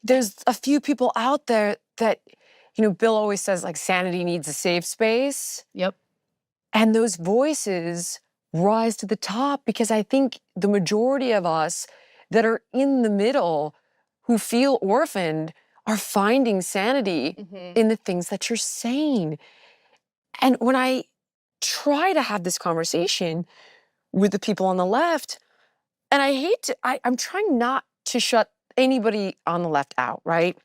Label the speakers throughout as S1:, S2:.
S1: there's a few people out there that, Bill always says, like, sanity needs a safe space.
S2: Yep.
S1: And those voices rise to the top because I think the majority of us that are in the middle who feel orphaned are finding sanity in the things that you're saying. And when I try to have this conversation with the people on the left, and I'm trying not to shut anybody on the left out, right?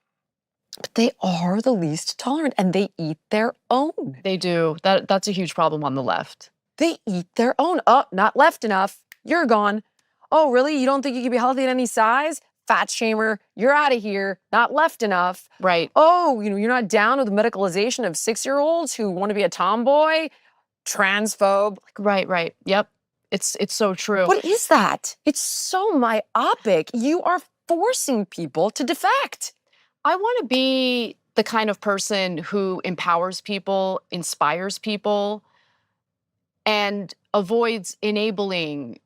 S1: But they are the least tolerant and they eat their own.
S2: They do. That's a huge problem on the left.
S1: They eat their own. Oh, not left enough. You're gone. Oh, really? You don't think you can be healthy at any size? Fat shamer, you're out of here. Not left enough.
S2: Right.
S1: Oh, you're not down with the medicalization of 6-year-olds who want to be a tomboy? Transphobe.
S2: Right. Yep. It's so true.
S1: What is that? It's so myopic. You are forcing people to defect.
S2: I want to be the kind of person who empowers people, inspires people, and avoids enabling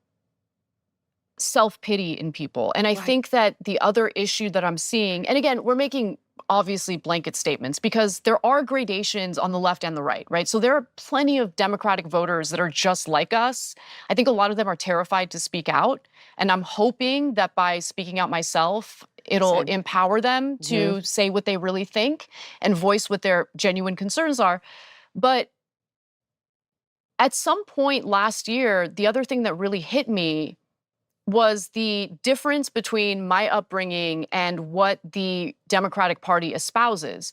S2: self-pity in people. And I think that the other issue that I'm seeing, and again, we're making obviously blanket statements because there are gradations on the left and the right? So there are plenty of Democratic voters that are just like us. I think a lot of them are terrified to speak out. And I'm hoping that by speaking out myself, it'll empower them to say what they really think and voice what their genuine concerns are. But at some point last year, the other thing that really hit me was the difference between my upbringing and what the Democratic Party espouses.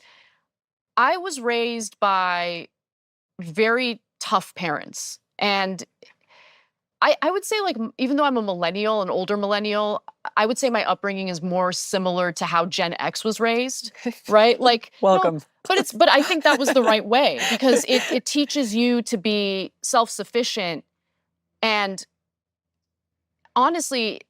S2: I was raised by very tough parents. And I would say, like, even though I'm a millennial, an older millennial, I would say my upbringing is more similar to how Gen X was raised, right? Like,
S1: welcome.
S2: No, but I think that was the right way because it teaches you to be self-sufficient and honestly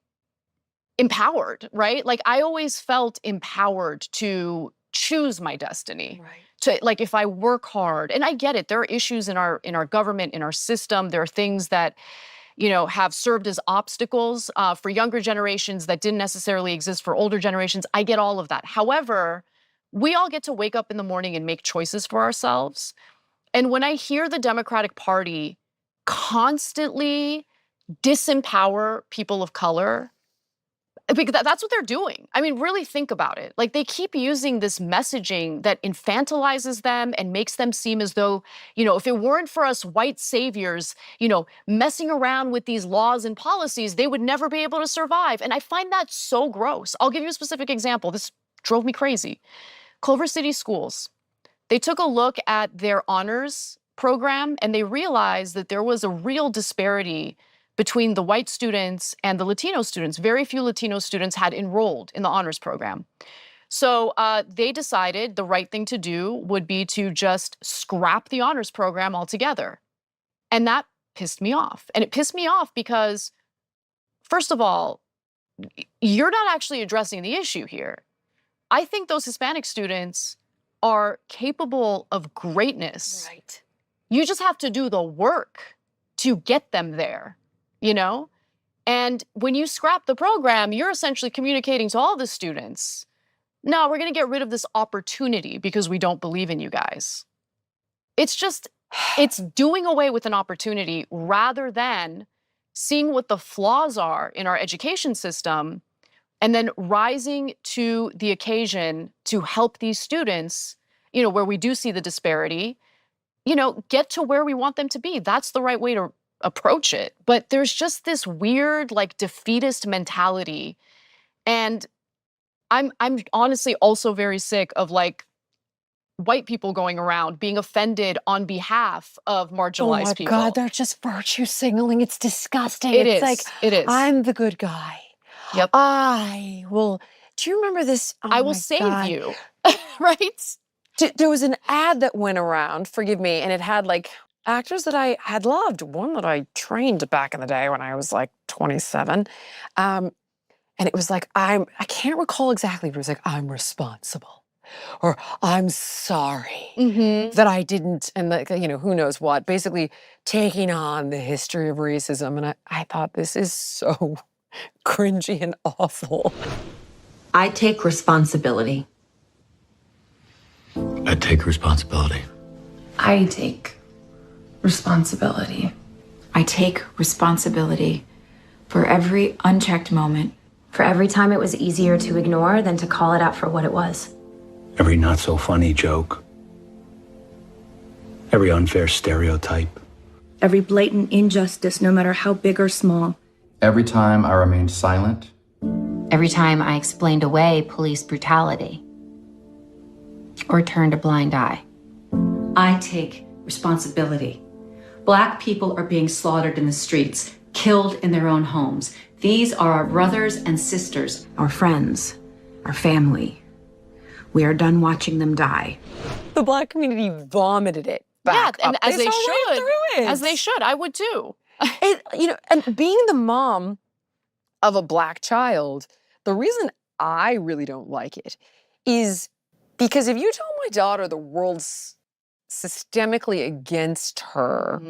S2: empowered, right? Like I always felt empowered to choose my destiny.
S1: Right.
S2: To, like, if I work hard, and I get it, there are issues in our government, in our system. There are things that have served as obstacles for younger generations that didn't necessarily exist for older generations. I get all of that. However, we all get to wake up in the morning and make choices for ourselves. And when I hear the Democratic Party constantly disempower people of color, because that's what they're doing. I mean, really think about it. Like they keep using this messaging that infantilizes them and makes them seem as though, if it weren't for us white saviors, messing around with these laws and policies, they would never be able to survive. And I find that so gross. I'll give you a specific example. This drove me crazy. Culver City schools. They took a look at their honors program and they realized that there was a real disparity between the white students and the Latino students. Very few Latino students had enrolled in the honors program. So they decided the right thing to do would be to just scrap the honors program altogether. And that pissed me off. And it pissed me off because, first of all, you're not actually addressing the issue here. I think those Hispanic students are capable of greatness.
S1: Right.
S2: You just have to do the work to get them there. And when you scrap the program, you're essentially communicating to all the students, no, we're going to get rid of this opportunity because we don't believe in you guys. It's doing away with an opportunity rather than seeing what the flaws are in our education system and then rising to the occasion to help these students, where we do see the disparity, get to where we want them to be. That's the right way to approach it. But there's just this weird, like, defeatist mentality. And I'm honestly also very sick of, like, white people going around being offended on behalf of marginalized people.
S1: Oh my God, they're just virtue signaling. It's disgusting.
S2: It
S1: it's
S2: is.
S1: Like,
S2: it is.
S1: I'm the good guy.
S2: Yep.
S1: I will. Do you remember this? Oh
S2: I will save
S1: God.
S2: you. Right?
S1: There was an ad that went around, forgive me, and it had like actors that I had loved. One that I trained back in the day when I was like 27. And it was like, I can't recall exactly, but it was like, I'm responsible. Or I'm sorry that I didn't, and like, who knows what, basically taking on the history of racism. And I thought, this is so cringy and awful.
S3: I take responsibility.
S4: I take responsibility.
S5: I take responsibility.
S6: I take responsibility for every unchecked moment.
S7: For every time it was easier to ignore than to call it out for what it was.
S4: Every not so funny joke. Every unfair stereotype.
S8: Every blatant injustice, no matter how big or small.
S9: Every time I remained silent.
S10: Every time I explained away police brutality or turned a blind eye.
S3: I take responsibility. Black people are being slaughtered in the streets, killed in their own homes. These are our brothers and sisters,
S8: Our friends, our family. We are done watching them die.
S1: The Black community vomited it back
S2: Yeah, and
S1: up.
S2: as they
S1: saw right
S2: should.
S1: through it.
S2: As they should. I would too.
S1: And being the mom of a Black child, the reason I really don't like it is because if you tell my daughter the world's systemically against her,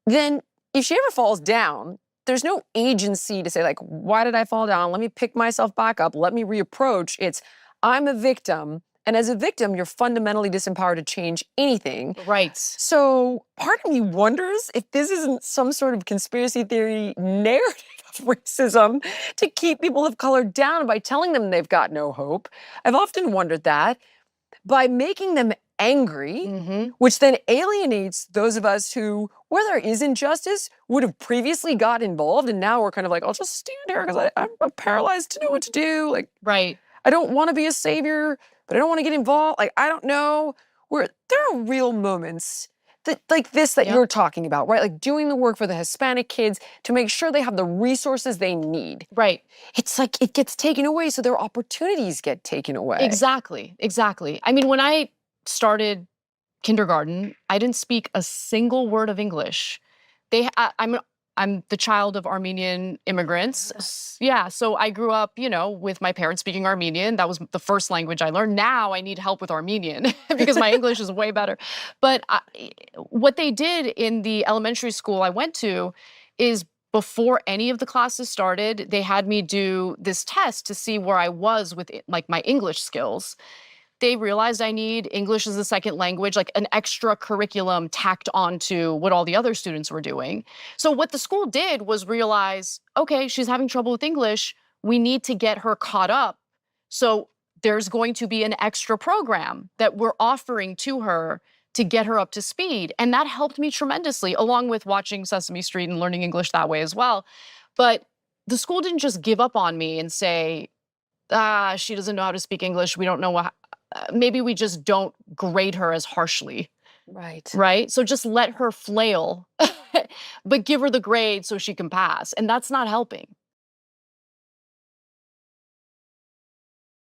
S1: then if she ever falls down, there's no agency to say, like, why did I fall down? Let me pick myself back up. Let me reapproach. It's, I'm a victim. And as a victim, you're fundamentally disempowered to change anything.
S2: Right.
S1: So part of me wonders if this isn't some sort of conspiracy theory narrative of racism to keep people of color down by telling them they've got no hope. I've often wondered that. By making them angry, which then alienates those of us who, where there is injustice, would have previously got involved. And now we're kind of like, I'll just stand here because I'm paralyzed to know what to do. Like,
S2: Right.
S1: I don't want to be a savior, but I don't want to get involved. Like, I don't know. There are real moments that, like this that you're talking about, right? Like doing the work for the Hispanic kids to make sure they have the resources they need.
S2: Right.
S1: It's like it gets taken away, so their opportunities get taken away.
S2: Exactly. Exactly. I mean, when I started kindergarten, I didn't speak a single word of English. I'm the child of Armenian immigrants. Yeah, so I grew up, with my parents speaking Armenian. That was the first language I learned. Now I need help with Armenian because my English is way better. But what they did in the elementary school I went to is before any of the classes started, they had me do this test to see where I was with like my English skills. They realized I need English as a second language, like an extra curriculum tacked onto what all the other students were doing. So what the school did was realize, okay, she's having trouble with English. We need to get her caught up. So there's going to be an extra program that we're offering to her to get her up to speed. And that helped me tremendously, along with watching Sesame Street and learning English that way as well. But the school didn't just give up on me and say, she doesn't know how to speak English. We don't know what. Maybe we just don't grade her as harshly.
S1: Right.
S2: Right? So just let her flail, but give her the grade so she can pass. And that's not helping.